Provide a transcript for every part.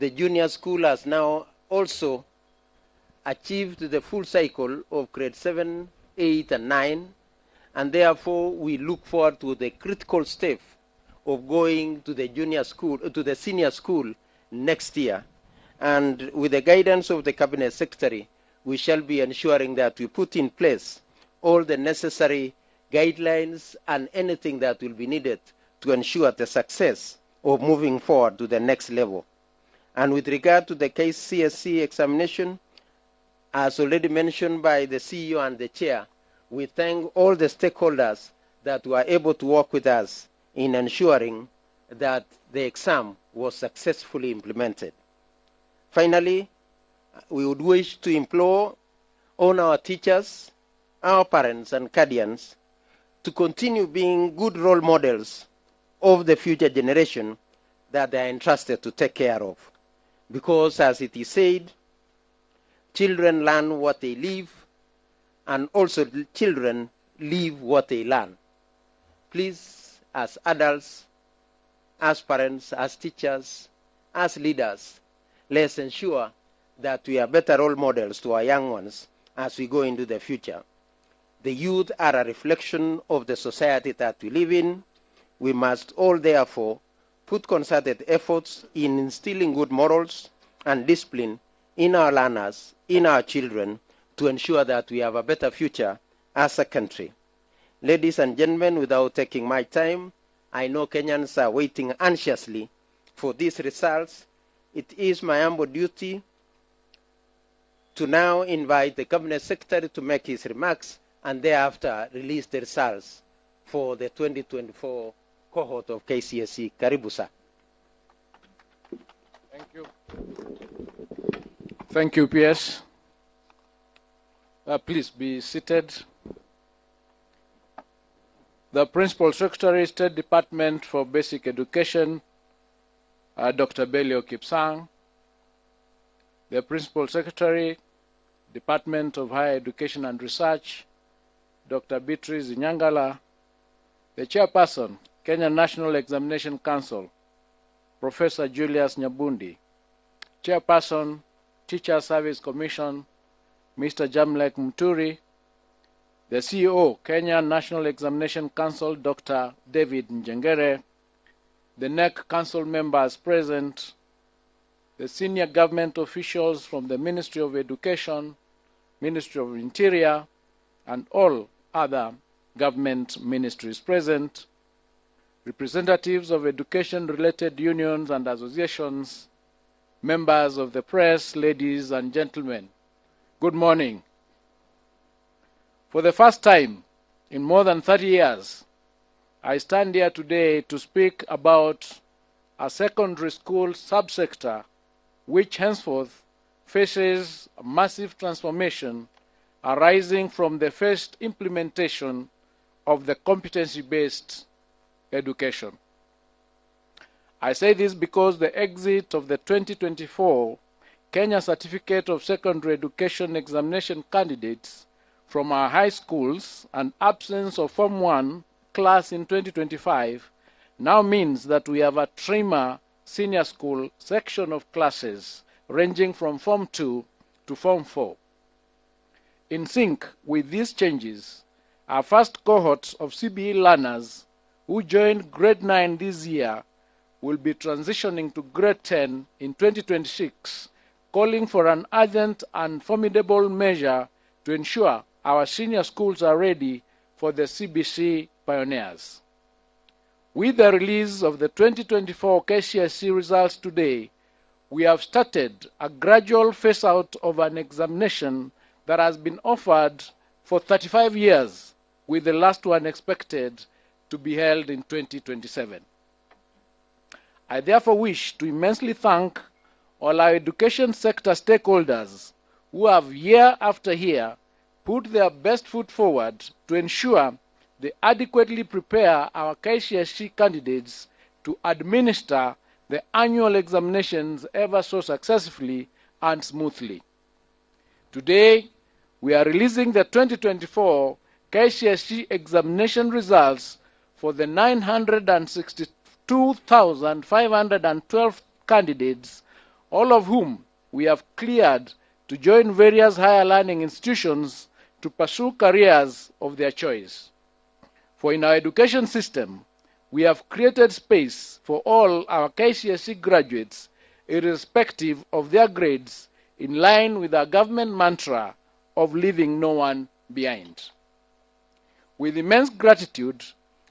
the junior school has now also achieved the full cycle of grade 7, 8, and 9, and therefore we look forward to the critical step of going to the junior school, to the senior school next year. And with the guidance of the Cabinet Secretary, we shall be ensuring that we put in place all the necessary guidelines and anything that will be needed to ensure the success of moving forward to the next level. And with regard to the Kcse examination, as already mentioned by the CEO and the Chair, we thank all the stakeholders that were able to work with us in ensuring that the exam was successfully implemented. Finally, we would wish to implore on our teachers, our parents and guardians to continue being good role models of the future generation that they are entrusted to take care of. Because as it is said, children learn what they live, and also children live what they learn. Please, as adults, as parents, as teachers, as leaders, let's ensure that we are better role models to our young ones as we go into the future. The youth are a reflection of the society that we live in. We must all therefore put concerted efforts in instilling good morals and discipline in our learners, in our children, to ensure that we have a better future as a country. Ladies and gentlemen, without taking my time, I know Kenyans are waiting anxiously for these results. It is my humble duty to now invite the Cabinet Secretary to make his remarks and thereafter release the results for the 2024 cohort of Kcse. Karibu, sir. Thank you. Thank you, PS. Please be seated. The Principal Secretary, State Department for Basic Education, Dr. Belio Kcse. The Principal Secretary, Department of Higher Education and Research, Dr. Beatrice Nyangala. The Chairperson, Kenya National Examination Council, Professor Julius Nyabundi. Chairperson, Teacher Service Commission, Mr. Jamlek Muturi. The CEO, Kenya National Examination Council, Dr. David Njengere. The NEC Council members present, the senior government officials from the Ministry of Education, Ministry of Interior, and all other government ministries present, representatives of education-related unions and associations, members of the press, ladies and gentlemen, good morning. For the first time in more than 30 years, I stand here today to speak about a secondary school subsector which henceforth faces a massive transformation arising from the first implementation of the competency-based education. I say this because the exit of the 2024 Kenya Certificate of Secondary Education examination candidates from our high schools and absence of Form 1 class in 2025 now means that we have a trimmer senior school section of classes ranging from Form 2 to Form 4. In sync with these changes, our first cohort of CBE learners who joined grade 9 this year will be transitioning to grade 10 in 2026, calling for an urgent and formidable measure to ensure our senior schools are ready for the CBC pioneers. With the release of the 2024 Kcse results today, we have started a gradual phase-out of an examination that has been offered for 35 years, with the last one expected to be held in 2027. I therefore wish to immensely thank all our education sector stakeholders who have year after year put their best foot forward to ensure they adequately prepare our Kcse candidates to administer the annual examinations ever so successfully and smoothly. Today, we are releasing the 2024 Kcse examination results for the 962,512 candidates all of whom we have cleared to join various higher learning institutions to pursue careers of their choice. For in our education system, we have created space for all our Kcse graduates, irrespective of their grades, in line with our government mantra of leaving no one behind. With immense gratitude,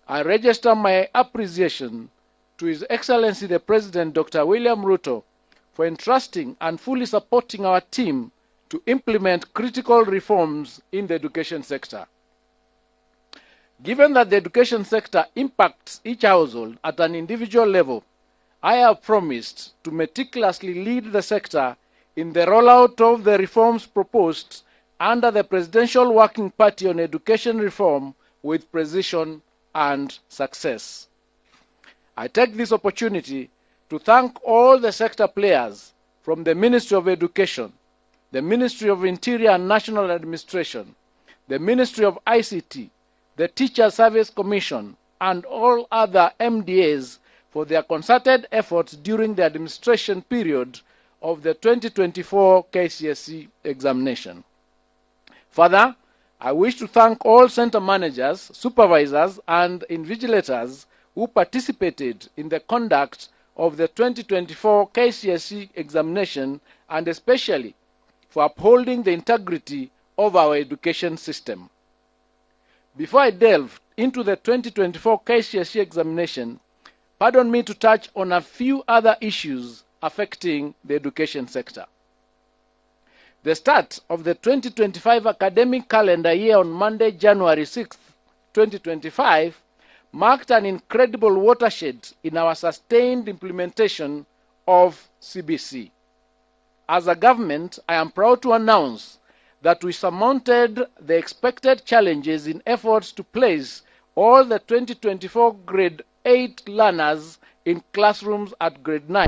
I register my appreciation to His Excellency the President Dr. William Ruto for entrusting and fully supporting our team to implement critical reforms in the education sector. Given that the education sector impacts each household at an individual level, I have promised to meticulously lead the sector in the rollout of the reforms proposed under the Presidential Working Party on Education Reform with precision and success. I take this opportunity to thank all the sector players from the Ministry of Education, the Ministry of Interior and National Administration, the Ministry of ICT, the Teacher Service Commission, and all other MDAs for their concerted efforts during the administration period of the 2024 Kcse examination. Further, I wish to thank all center managers, supervisors, and invigilators who participated in the conduct of the 2024 Kcse examination, and especially for upholding the integrity of our education system. Before I delve into the 2024 Kcse examination, pardon me to touch on a few other issues affecting the education sector. The start of the 2025 academic calendar year on Monday, January 6, 2025, marked an incredible watershed in our sustained implementation of CBC. As a government, I am proud to announce that we surmounted the expected challenges in efforts to place all the 2024 grade 8 learners in classrooms at grade 9.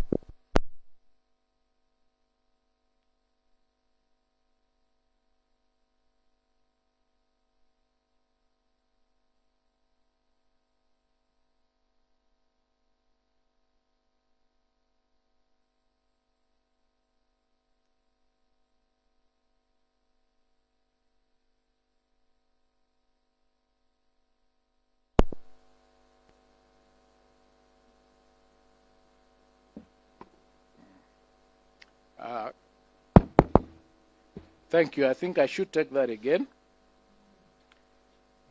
Thank you. I think I should take that again.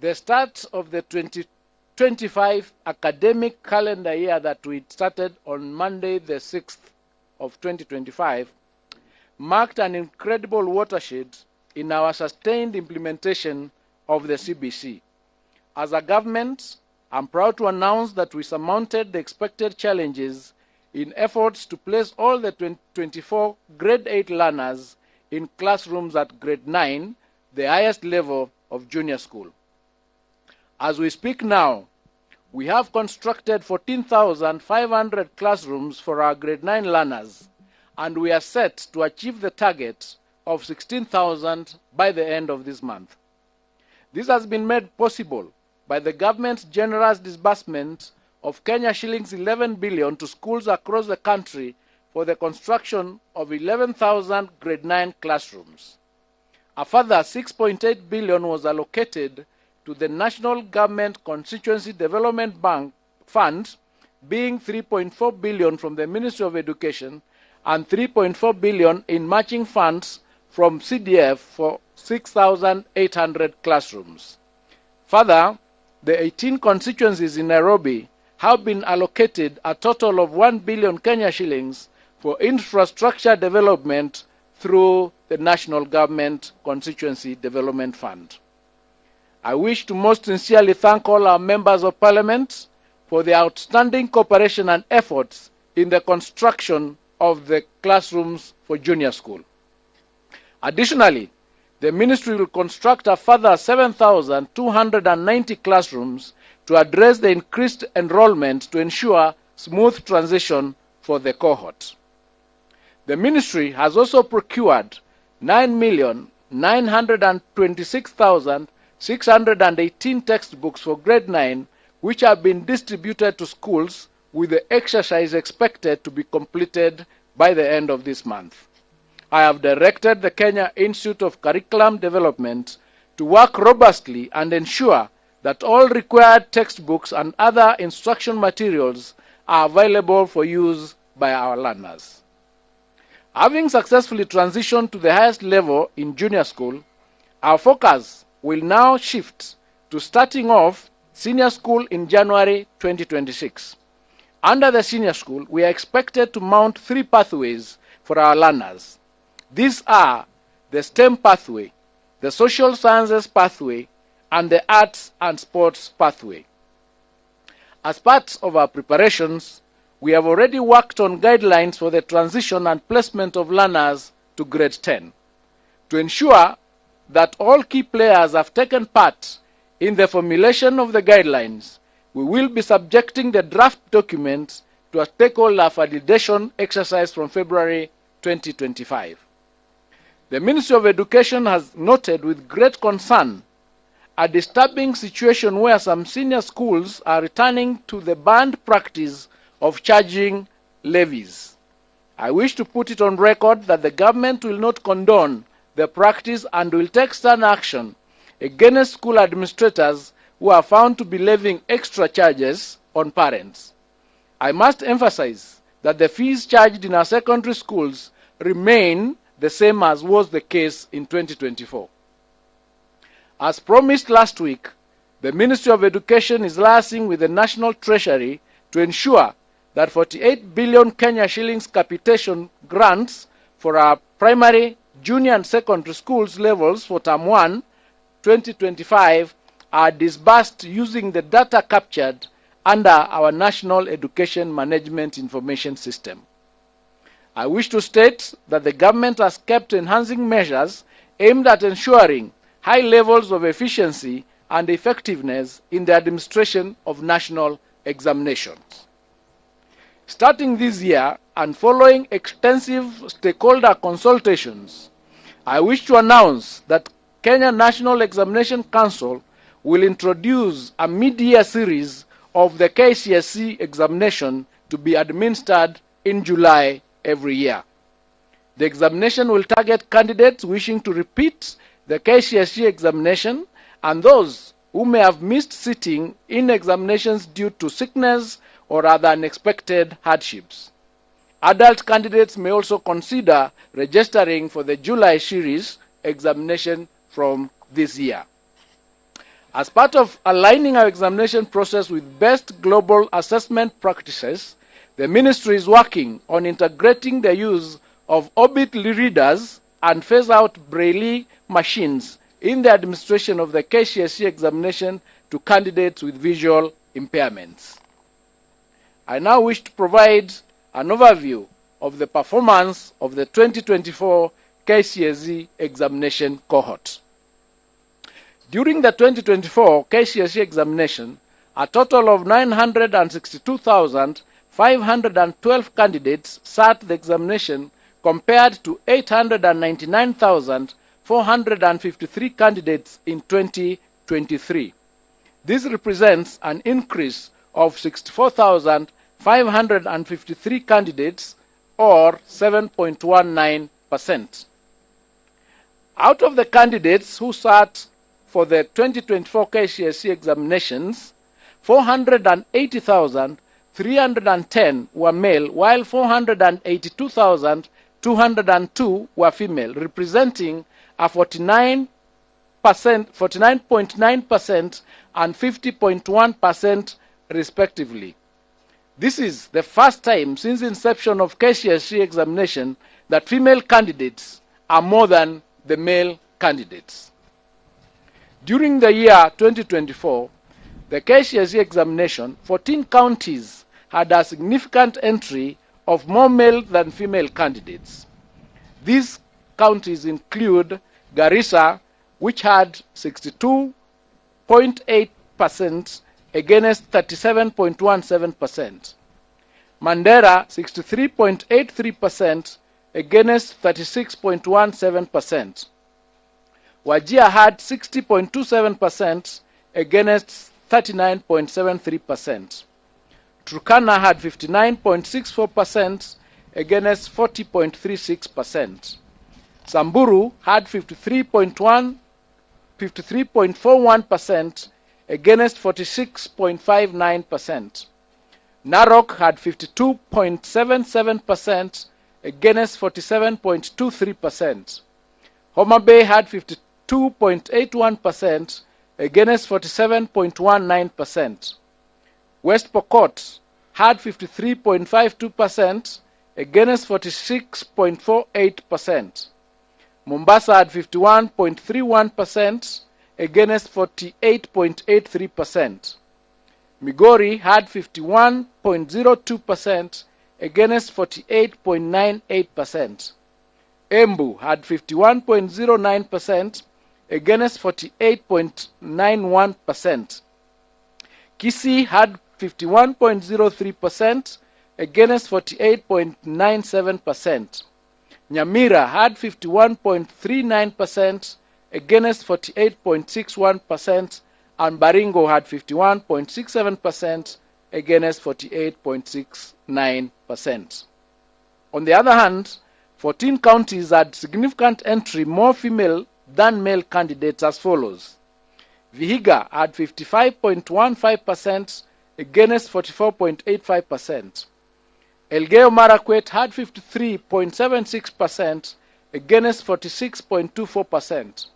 The start of the 2025 academic calendar year that we started on Monday, the 6th of 2025, marked an incredible watershed in our sustained implementation of the CBC. As a government, I'm proud to announce that we surmounted the expected challenges in efforts to place all the 2024 grade 8 learners in classrooms at grade 9, the highest level of junior school. As we speak now, we have constructed 14,500 classrooms for our grade 9 learners, and we are set to achieve the target of 16,000 by the end of this month. This has been made possible by the government's generous disbursement of Kenya shillings 11 billion to schools across the country for the construction of 11,000 grade 9 classrooms. A further 6.8 billion was allocated to the National Government Constituency Development Bank Fund, being 3.4 billion from the Ministry of Education and 3.4 billion in matching funds from CDF for 6,800 classrooms. Further, the 18 constituencies in Nairobi have been allocated a total of 1 billion Kenya shillings for infrastructure development through the National Government Constituency Development Fund. I wish to most sincerely thank all our members of Parliament for their outstanding cooperation and efforts in the construction of the classrooms for junior school. Additionally, the Ministry will construct a further 7,290 classrooms to address the increased enrollment to ensure smooth transition for the cohort. The Ministry has also procured 9,926,618 textbooks for grade 9, which have been distributed to schools, with the exercise expected to be completed by the end of this month. I have directed the Kenya Institute of Curriculum Development to work robustly and ensure that all required textbooks and other instruction materials are available for use by our learners. Having successfully transitioned to the highest level in junior school, our focus will now shift to starting off senior school in January 2026. Under the senior school, we are expected to mount 3 pathways for our learners. These are the STEM pathway, the social sciences pathway, and the arts and sports pathway. As part of our preparations, we have already worked on guidelines for the transition and placement of learners to grade 10. To ensure that all key players have taken part in the formulation of the guidelines, we will be subjecting the draft documents to a stakeholder validation exercise from February 2025. The Ministry of Education has noted with great concern a disturbing situation where some senior schools are returning to the banned practice of charging levies. I wish to put it on record that the government will not condone the practice and will take stern action against school administrators who are found to be levying extra charges on parents. I must emphasize that the fees charged in our secondary schools remain the same as was the case in 2024. As promised last week, the Ministry of Education is liaising with the National Treasury to ensure that 48 billion Kenya shillings capitation grants for our primary, junior and secondary schools levels for Term 1, 2025 are disbursed using the data captured under our National Education Management Information System. I wish to state that the government has kept enhancing measures aimed at ensuring high levels of efficiency and effectiveness in the administration of national examinations. Starting this year and following extensive stakeholder consultations, I wish to announce that Kenya National Examination Council will introduce a mid-year series of the Kcse examination to be administered in July every year. The examination will target candidates wishing to repeat the Kcse examination and those who may have missed sitting in examinations due to sickness or other unexpected hardships. Adult candidates may also consider registering for the July series examination from this year. As part of aligning our examination process with best global assessment practices, the Ministry is working on integrating the use of Orbit readers and phase-out Braille machines in the administration of the Kcse examination to candidates with visual impairments. I now wish to provide an overview of the performance of the 2024 Kcse examination cohort. During the 2024 Kcse examination, a total of 962,512 candidates sat the examination compared to 899,453 candidates in 2023. This represents an increase of 64,553 candidates or 7.19%. Out of the candidates who sat for the 2024 Kcse examinations, 480,310 were male, while 482,202 were female, representing a 49.9% and 50.1% respectively. This is the first time since the inception of Kcse examination that female candidates are more than the male candidates. During the year 2024, the Kcse examination, 14 counties had a significant entry of more male than female candidates. These counties include Garissa, which had 62.8% against 37.17%. Mandera, 63.83% against 36.17%. Wajir had 60.27% against 39.73%. Turkana had 59.64% against 40.36%. Samburu had 53.41% against 46.59%. Narok had 52.77% against 47.23%. Homa Bay had 52.81% against 47.19%. West Pokot had 53.52% against 46.48%. Mombasa had 51.31% against 48.83%. Migori had 51.02% against 48.98%. Embu had 51.09% against 48.91%. Kcse had 51.03% against 48.97%. Nyamira had 51.39% against 48.61%, and Baringo had 51.67% against 48.69%. On the other hand, 14 counties had significant entry more female than male candidates as follows. Vihiga had 55.15% against 44.85%. Elgeyo Marakwet had 53.76% against 46.24%.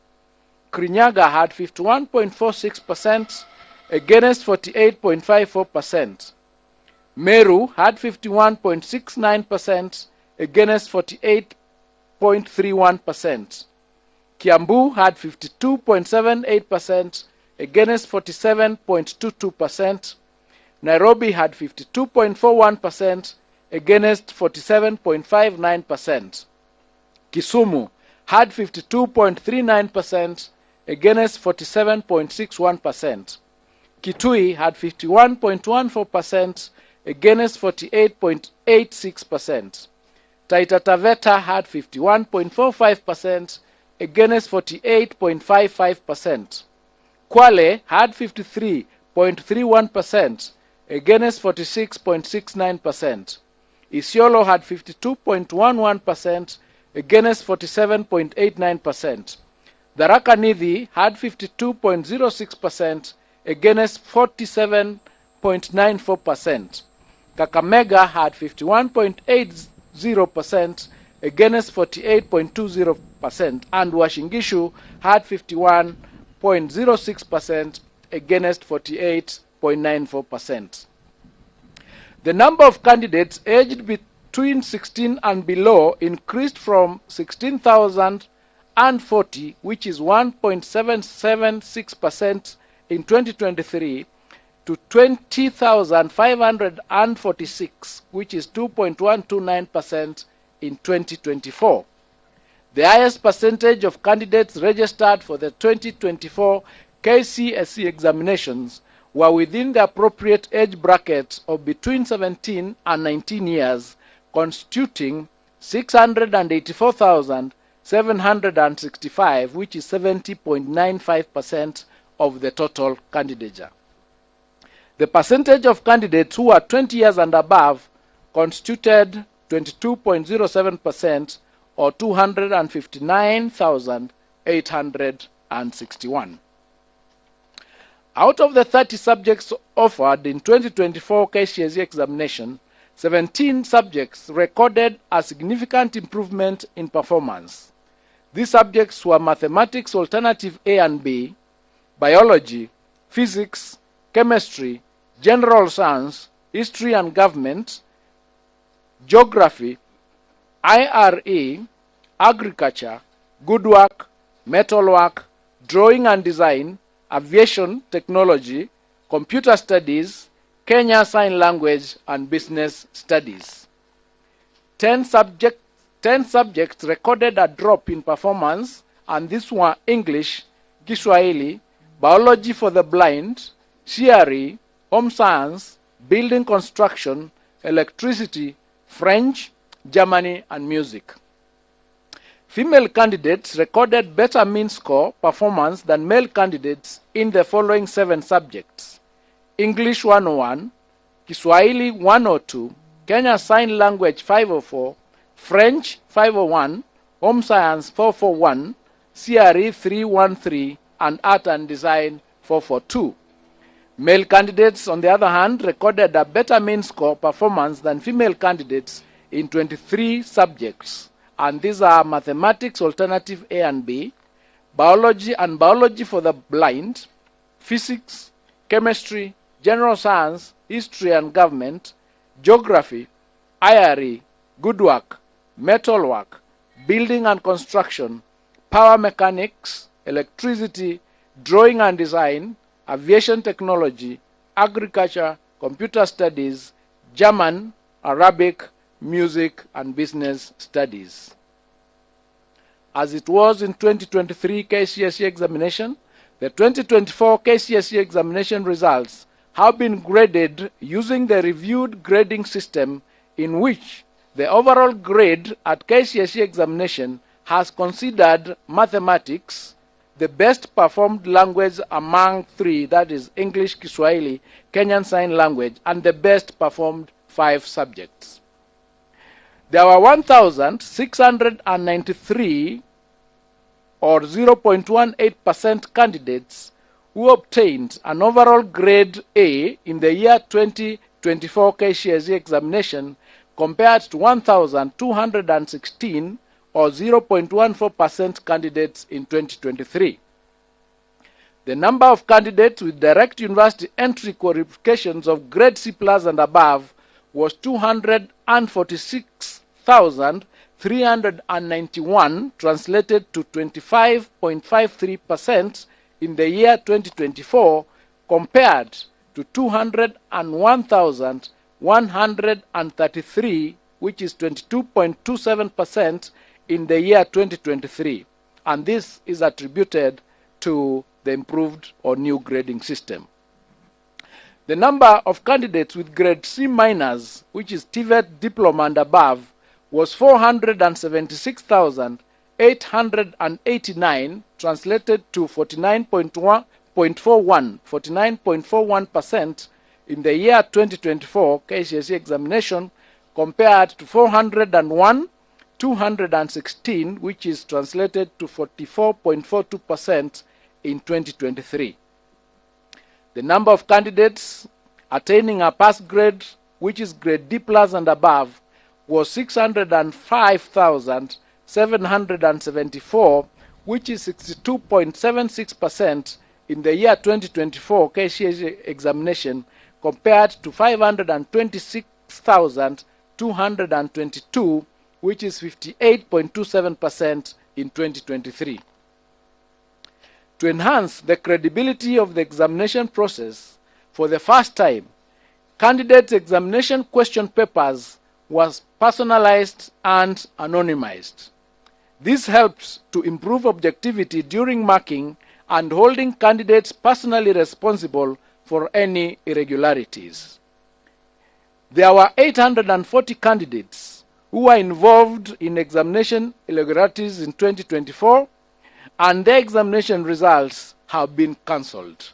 Kirinyaga had 51.46% against 48.54%. Meru had 51.69% against 48.31%. Kiambu had 52.78% against 47.22%. Nairobi had 52.41% against 47.59%. Kisumu had 52.39% against 47.61%. Kitui had 51.14% against 48.86%. Taita Taveta had 51.45% against 48.55%. Kwale had 53.31% against 46.69%. Isiolo had 52.11% against 47.89%. Tharaka Nithi had 52.06% against 47.94%. Kakamega had 51.80% against 48.20%, and Uasin-Gishu had 51.06% against 48.94%. The number of candidates aged between 16 and below increased from 16,040, which is 1.776% in 2023, to 20,546, which is 2.129% in 2024. The highest percentage of candidates registered for the 2024 Kcse examinations were within the appropriate age bracket of between 17 and 19 years, constituting 684,765, which is 70.95% of the total candidature. The percentage of candidates who are 20 years and above constituted 22.07%, or 259,861. Out of the 30 subjects offered in 2024 Kcse examination, 17 subjects recorded a significant improvement in performance. These subjects were Mathematics Alternative A and B, Biology, Physics, Chemistry, General Science, History and Government, Geography, IRE, Agriculture, Woodwork, Metalwork, Drawing and Design, Aviation Technology, Computer Studies, Kenya Sign Language, and Business Studies. 10 subjects recorded a drop in performance, and these were English, Kiswahili, Biology for the Blind, CRE, Home Science, Building Construction, Electricity, French, Germany, and Music. Female candidates recorded better mean score performance than male candidates in the following 7 subjects: English 101, Kiswahili 102, Kenya Sign Language 504, French 501, Home Science 441, CRE 313, and Art and Design 442. Male candidates, on the other hand, recorded a better mean score performance than female candidates in 23 subjects, and these are Mathematics Alternative A and B, Biology and Biology for the Blind, Physics, Chemistry, General Science, History and Government, Geography, IRE, Good Work, Metal Work, Building and Construction, Power Mechanics, Electricity, Drawing and Design, Aviation Technology, Agriculture, Computer Studies, German, Arabic, Music, and Business Studies. As it was in 2023 Kcse examination, the 2024 Kcse examination results have been graded using the reviewed grading system, in which the overall grade at Kcse examination has considered mathematics the best performed language among three, that is English, Kiswahili, Kenyan Sign Language, and the best performed 5 subjects. There were 1,693 or 0.18% candidates who obtained an overall grade A in the year 2024 Kcse examination, compared to 1,216 or 0.14% candidates in 2023. The number of candidates with direct university entry qualifications of grade C+ and above was 246,391, translated to 25.53% in the year 2024, compared to 201,133, which is 22.27% in the year 2023, and this is attributed to the improved or new grading system. The number of candidates with grade C-, which is TVET diploma and above, was 476,889, translated to 49.41% in the year 2024 Kcse examination, compared to 401,216, which is translated to 44.42% in 2023. The number of candidates attaining a pass grade, which is grade D+ and above, was 605,774, which is 62.76% in the year 2024 Kcse examination, compared to 526,222, which is 58.27% in 2023. To enhance the credibility of the examination process, for the first time, candidates' examination question papers was personalized and anonymized. This helps to improve objectivity during marking and holding candidates personally responsible for any irregularities. There were 840 candidates who were involved in examination irregularities in 2024, and their examination results have been cancelled.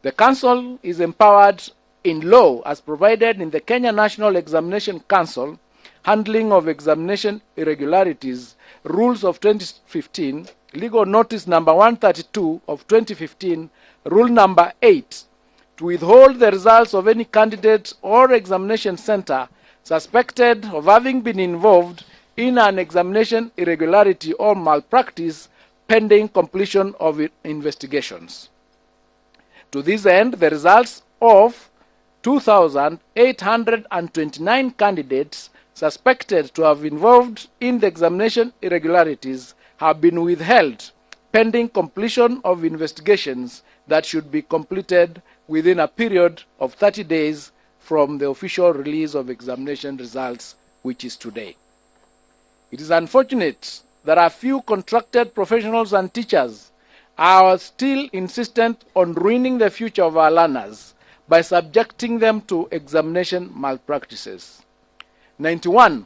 The Council is empowered in law as provided in the Kenya National Examination Council, Handling of Examination Irregularities, Rules of 2015, Legal Notice number 132 of 2015, Rule number 8, to withhold the results of any candidate or examination center suspected of having been involved in an examination irregularity or malpractice pending completion of investigations. To this end, the results of 2,829 candidates suspected to have involved in the examination irregularities have been withheld pending completion of investigations that should be completed within a period of 30 days from the official release of examination results, which is today. It is unfortunate that a few contracted professionals and teachers are still insistent on ruining the future of our learners by subjecting them to examination malpractices. 91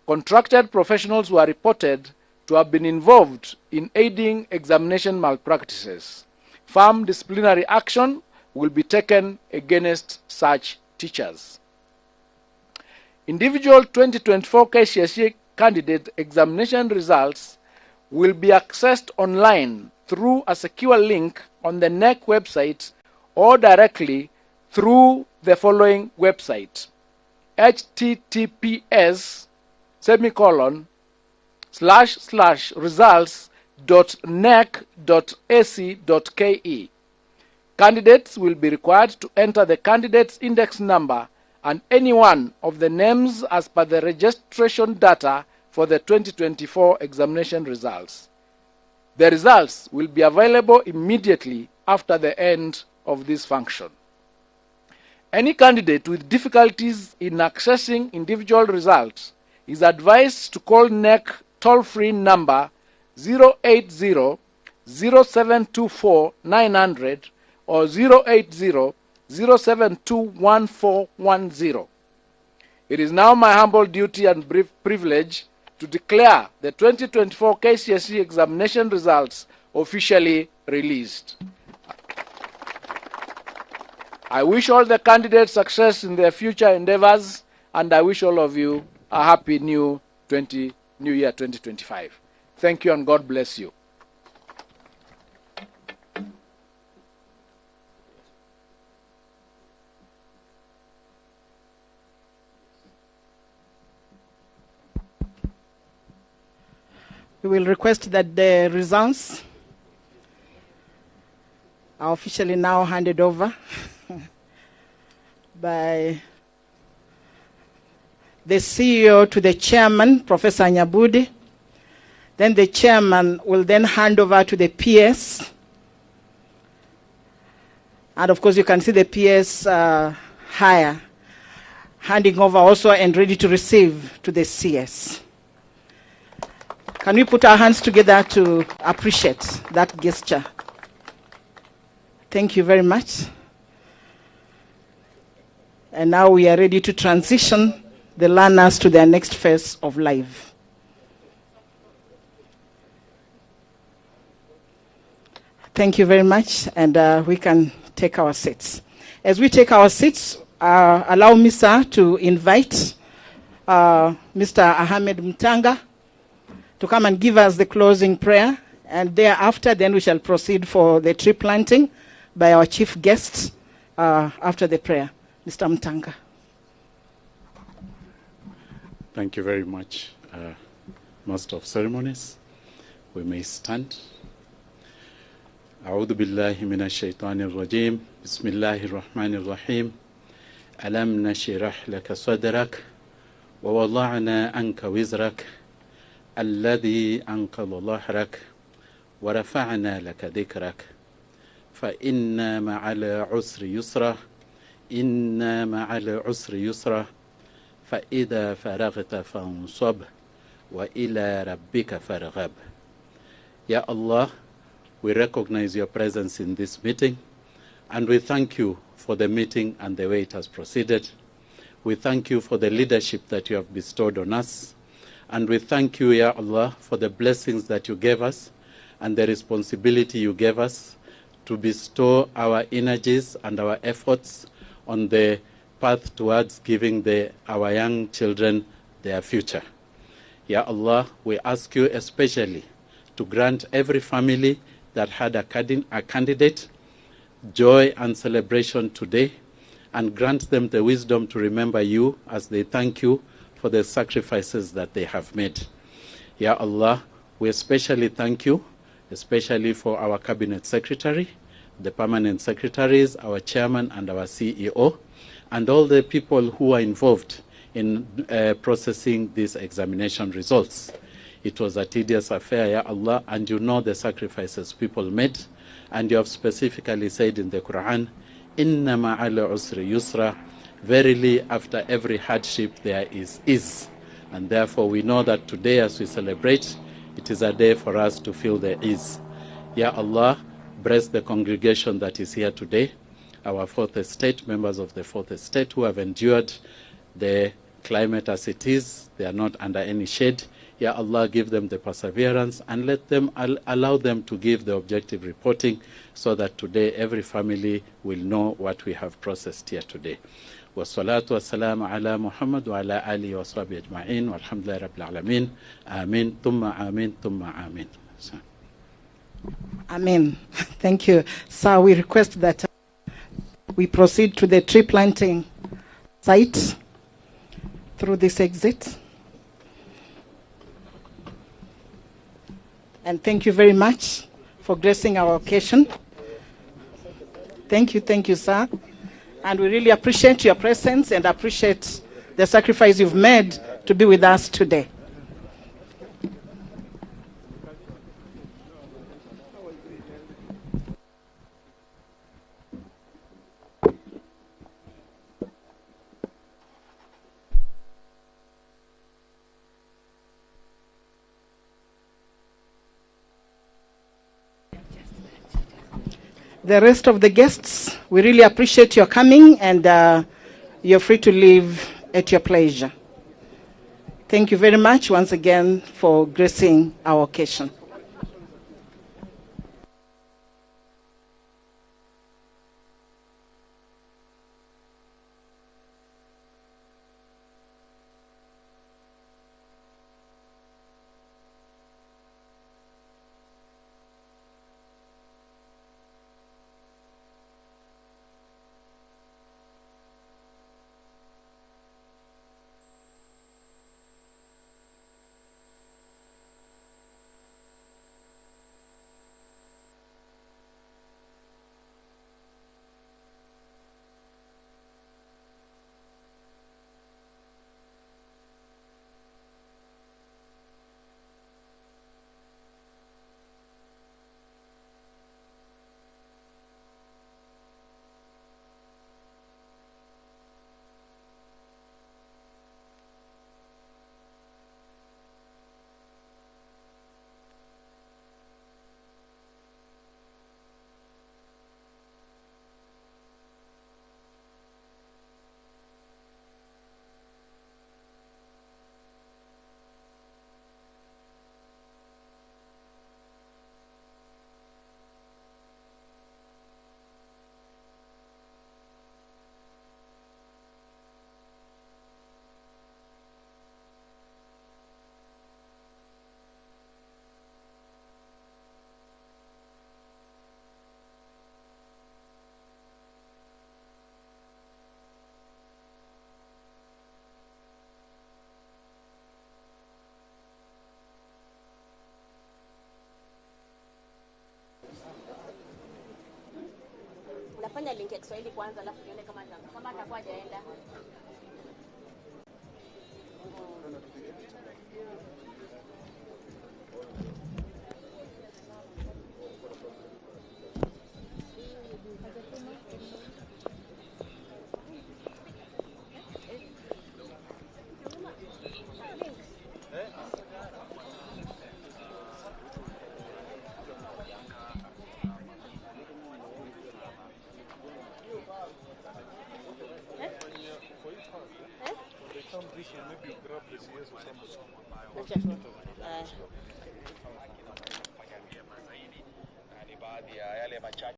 contracted professionals were reported to have been involved in aiding examination malpractices. Firm disciplinary action will be taken against such teachers. individual 2024 Kcse candidate examination results will be accessed online through a secure link on the NEC website or directly through the following website: https://results.nec.ac.ke. Candidates will be required to enter the candidate's index number and any one of the names as per the registration data for the 2024 examination results. The results will be available immediately after the end of this function. Any candidate with difficulties in accessing individual results is advised to call NEC toll-free number 080-0724-900 or 080-0721-410. It is now my humble duty and privilege to declare the 2024 Kcse examination results officially released. I wish all the candidates success in their future endeavors, and I wish all of you a happy new year 2025. Thank you and God bless you. We will request that the results are officially now handed over by the CEO to the chairman, Professor Nyabudi. Then the chairman will then hand over to the PS. And of course, you can see the PS higher, handing over also and ready to receive to the CS. Can we put our hands together to appreciate that gesture? Thank you very much. And now we are ready to transition the learners to their next phase of life. Thank you very much, and we can take our seats. As we take our seats, allow me, sir, to invite Mr. Ahmed Mtanga to come and give us the closing prayer, and thereafter then we shall proceed for the tree planting by our chief guest after the prayer. Mr. Mtanga. Thank you very much, Master of Ceremonies. We may stand. أعوذ بالله من الشيطان الرجيم بسم الله الرحمن الرحيم ألم نشرح لك صدرك ووضعنا عنك وزرك الذي أنقض ظهرك ورفعنا لك ذكرك فإن مع العسر يسرا إن مع العسر يسرا فإذا فرغت فانصب وإلى ربك فارغب. Ya Allah, we recognize your presence in this meeting, and we thank you for the meeting and the way it has proceeded. We thank you for the leadership that you have bestowed on us, and we thank you, Ya Allah, for the blessings that you gave us and the responsibility you gave us to bestow our energies and our efforts on the path towards giving our young children their future. Ya Allah, we ask you especially to grant every family that had a candidate joy and celebration today, and grant them the wisdom to remember you as they thank you for the sacrifices that they have made. Ya Allah, we especially thank you, especially for our cabinet secretary, the permanent secretaries, our chairman and our CEO, and all the people who are involved in processing these examination results. It was a tedious affair, Ya Allah, and you know the sacrifices people made, and you have specifically said in the Quran, Inna ma'al usri yusra, verily after every hardship there is ease. And therefore we know that today as we celebrate, it is a day for us to feel the ease. Ya Allah, bless the congregation that is here today, our fourth estate, members of the fourth estate who have endured the climate as it is. They are not under any shade. Ya Allah, give them the perseverance and let them allow them to give the objective reporting so that today every family will know what we have processed here today. والصلاة والسلام على محمد وعلى آله وصحبه أجمعين والحمد لله رب العالمين. آمين ثم آمين ثم آمين. Amen. Thank you. Sir, we request that we proceed to the tree planting site through this exit. And thank you very much for gracing our occasion. Thank you, sir. And we really appreciate your presence and appreciate the sacrifice you've made to be with us today. The rest of the guests, we really appreciate your coming, and you're free to leave at your pleasure. Thank you very much once again for gracing our occasion. Nafanya link ya Kiswahili kwanza alafu nione kama atakuwa hajaenda.